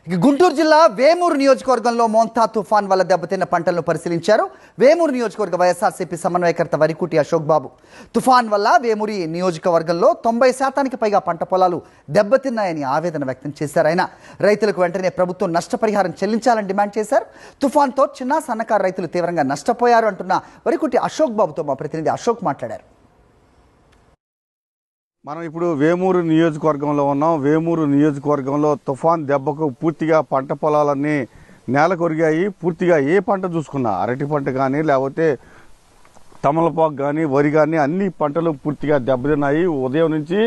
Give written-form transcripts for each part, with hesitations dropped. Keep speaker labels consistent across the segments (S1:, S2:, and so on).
S1: ఇక గుంటూరు జిల్లా వేమూరు నియోజకవర్గంలో మోంతా తుఫాన్ వల్ల దెబ్బతిన్న పంటలను పరిశీలించారు వేమూరు నియోజకవర్గ వైఎస్ఆర్సీపీ సమన్వయకర్త వరికుటి అశోక్ బాబు. తుఫాన్ వల్ల వేమూరి నియోజకవర్గంలో 90% పైగా పంట పొలాలు దెబ్బతిన్నాయని ఆవేదన వ్యక్తం చేశారు. ఆయన రైతులకు వెంటనే ప్రభుత్వం నష్టపరిహారం చెల్లించాలని డిమాండ్ చేశారు. తుఫాన్తో చిన్న సన్నకారు రైతులు తీవ్రంగా నష్టపోయారు అంటున్న వరికుటి అశోక్ బాబుతో మా ప్రతినిధి అశోక్ మాట్లాడారు.
S2: మనం ఇప్పుడు వేమూరు నియోజకవర్గంలో ఉన్నాం. వేమూరు నియోజకవర్గంలో తుఫాన్ దెబ్బకు పూర్తిగా పంట పొలాలన్నీ నేల కొరిగాయి. పూర్తిగా ఏ పంట చూసుకున్నా, అరటి పంట కానీ లేకపోతే తమలపాకు కానీ వరి కానీ అన్ని పంటలు పూర్తిగా దెబ్బతిన్నాయి. ఉదయం నుంచి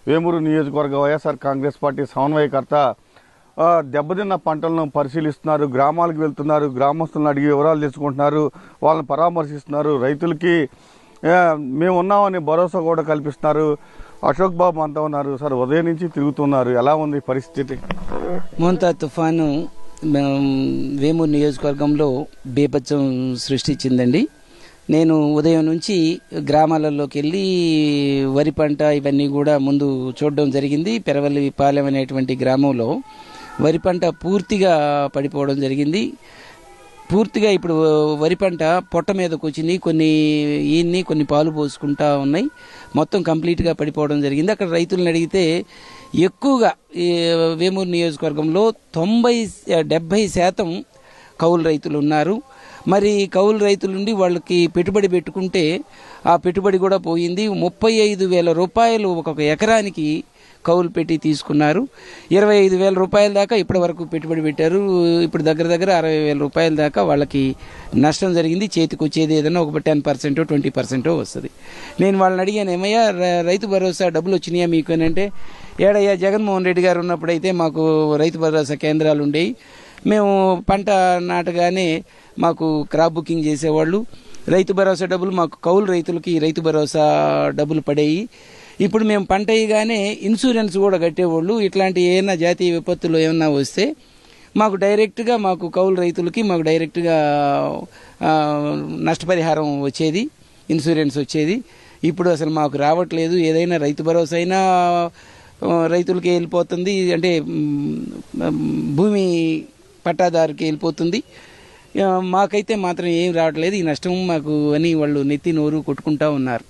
S2: వేమూరు నియోజకవర్గ వైఎస్ఆర్ కాంగ్రెస్ పార్టీ సమన్వయకర్త దెబ్బతిన్న పంటలను పరిశీలిస్తున్నారు. గ్రామాలకు వెళ్తున్నారు, గ్రామస్తులను అడిగి వివరాలు తెలుసుకుంటున్నారు, వాళ్ళని పరామర్శిస్తున్నారు. రైతులకి మేము ఉన్నామని భరోసా కూడా కల్పిస్తున్నారు. అశోక్ బాబు అంతా ఉన్నారు. సార్, ఉదయం నుంచి తిరుగుతున్నారు, ఎలా ఉంది పరిస్థితి?
S3: మోంతా తుఫాను వేమూరు నియోజకవర్గంలో బీభత్సం సృష్టించిందండి. నేను ఉదయం నుంచి గ్రామాలలోకి వెళ్ళి వరి పంట ఇవన్నీ కూడా ముందు చూడడం జరిగింది. పెరవల్లి పాలెం అనేటువంటి గ్రామంలో వరి పంట పూర్తిగా పడిపోవడం జరిగింది. పూర్తిగా ఇప్పుడు వరి పంట పొట్ట మీదకి వచ్చింది, కొన్ని పాలు పోసుకుంటా ఉన్నాయి. మొత్తం కంప్లీట్గా పడిపోవడం జరిగింది. అక్కడ రైతులను అడిగితే ఎక్కువగా వేమూరు నియోజకవర్గంలో 70% కౌలు రైతులు ఉన్నారు. మరి కౌలు రైతుల నుండి వాళ్ళకి పెట్టుబడి పెట్టుకుంటే ఆ పెట్టుబడి కూడా పోయింది. 35,000 రూపాయలు ఒక్కొక్క ఎకరానికి కౌలు పెట్టి తీసుకున్నారు. 25,000 రూపాయల దాకా ఇప్పటి వరకు పెట్టుబడి పెట్టారు. ఇప్పుడు దగ్గర 60,000 రూపాయల దాకా వాళ్ళకి నష్టం జరిగింది. చేతికి వచ్చేది ఏదైనా ఒక 10% 20% వస్తుంది. నేను వాళ్ళని అడిగాను, ఏమయ్యా రైతు భరోసా డబ్బులు వచ్చినాయా మీకు అని అంటే, ఏడయ్యా జగన్మోహన్ రెడ్డి గారు ఉన్నప్పుడైతే మాకు రైతు భరోసా కేంద్రాలు ఉండేవి. మేము పంట నాటగానే మాకు క్రాప్ బుకింగ్ చేసేవాళ్ళు. రైతు భరోసా డబ్బులు మాకు కౌలు రైతులకి రైతు భరోసా డబ్బులు పడేవి. ఇప్పుడు మేము పంట అయ్యగానే ఇన్సూరెన్స్ కూడా కట్టేవాళ్ళు. ఇట్లాంటి ఏమైనా జాతీయ విపత్తులు ఏమన్నా వస్తే మాకు డైరెక్ట్గా మాకు కౌలు రైతులకి మాకు డైరెక్ట్గా నష్టపరిహారం వచ్చేది, ఇన్సూరెన్స్ వచ్చేది. ఇప్పుడు అసలు మాకు రావట్లేదు. ఏదైనా రైతు భరోసా అయినా రైతులకి వెళ్ళిపోతుంది, అంటే భూమి పట్టాదారుకి వెళ్ళిపోతుంది. మాకైతే మాత్రం ఏం రావట్లేదు. ఈ నష్టం మాకు అని వాళ్ళు నెత్తి నోరు కొట్టుకుంటా ఉన్నారు.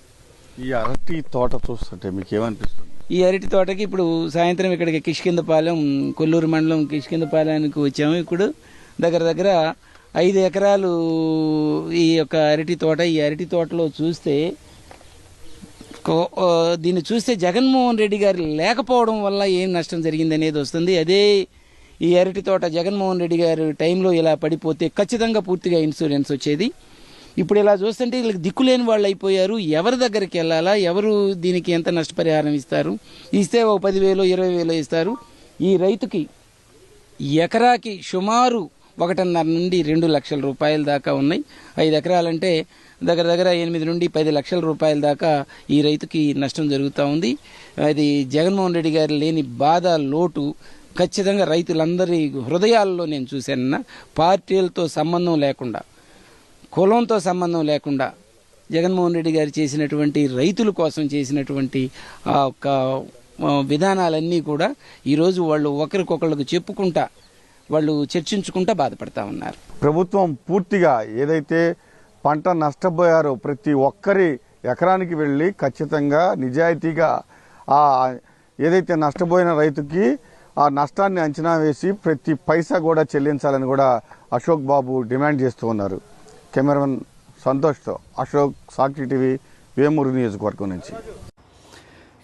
S2: ఈ అరటి తోట చూస్తుంటే మీకు ఏమనిపిస్తుంది?
S3: ఈ అరటి తోటకి ఇప్పుడు సాయంత్రం ఇక్కడికి కిష్కిందపాలెం, కొల్లూరు మండలం కిష్కిందపాలెంకి వచ్చాము. ఇప్పుడు దగ్గర 5 ఎకరాలు ఈ యొక్క అరటి తోట. ఈ అరటి తోటలో చూస్తే దీన్ని చూస్తే జగన్మోహన్ రెడ్డి గారు లేకపోవడం వల్ల ఏం నష్టం జరిగింది అనేది వస్తుంది. అదే ఈ అరటి తోట జగన్మోహన్ రెడ్డి గారు టైంలో ఇలా పడిపోతే ఖచ్చితంగా పూర్తిగా ఇన్సూరెన్స్ వచ్చేది. ఇప్పుడు ఇలా చూస్తుంటే వీళ్ళకి దిక్కులేని వాళ్ళు అయిపోయారు. ఎవరి దగ్గరికి వెళ్ళాలా, ఎవరు దీనికి ఎంత నష్టపరిహారం ఇస్తారు? ఇస్తే ఒక 10,000 20,000 ఇస్తారు. ఈ రైతుకి ఎకరాకి సుమారు 1.5 నుండి 2 లక్షల రూపాయల దాకా ఉన్నాయి. 5 ఎకరాలంటే దగ్గర 8 నుండి 10 లక్షల రూపాయల దాకా ఈ రైతుకి నష్టం జరుగుతూ ఉంది. అది జగన్మోహన్ రెడ్డి గారు లేని బాధ, లోటు ఖచ్చితంగా రైతులందరి హృదయాల్లో నేను చూశానన్న. పార్టీలతో సంబంధం లేకుండా, కులంతో సంబంధం లేకుండా జగన్మోహన్ రెడ్డి గారు చేసినటువంటి రైతుల కోసం చేసినటువంటి ఆ ఒక్క విధానాలన్నీ కూడా ఈరోజు వాళ్ళు ఒకరికొకళ్ళకు చెప్పుకుంటా, వాళ్ళు చర్చించుకుంటా బాధపడతా ఉన్నారు.
S2: ప్రభుత్వం పూర్తిగా ఏదైతే పంట నష్టపోయారో ప్రతి ఒక్కరి ఎకరానికి వెళ్ళి ఖచ్చితంగా నిజాయితీగా ఏదైతే నష్టపోయిన రైతుకి ఆ నష్టాన్ని అంచనా వేసి ప్రతి పైసా కూడా చెల్లించాలని కూడా అశోక్ బాబు డిమాండ్ చేస్తూ ఉన్నారు. కెమెరామెన్ సంతోష్తో అశోక్, సాక్షి టీవీ, వేమూరు నియోజకవర్గం నుంచి.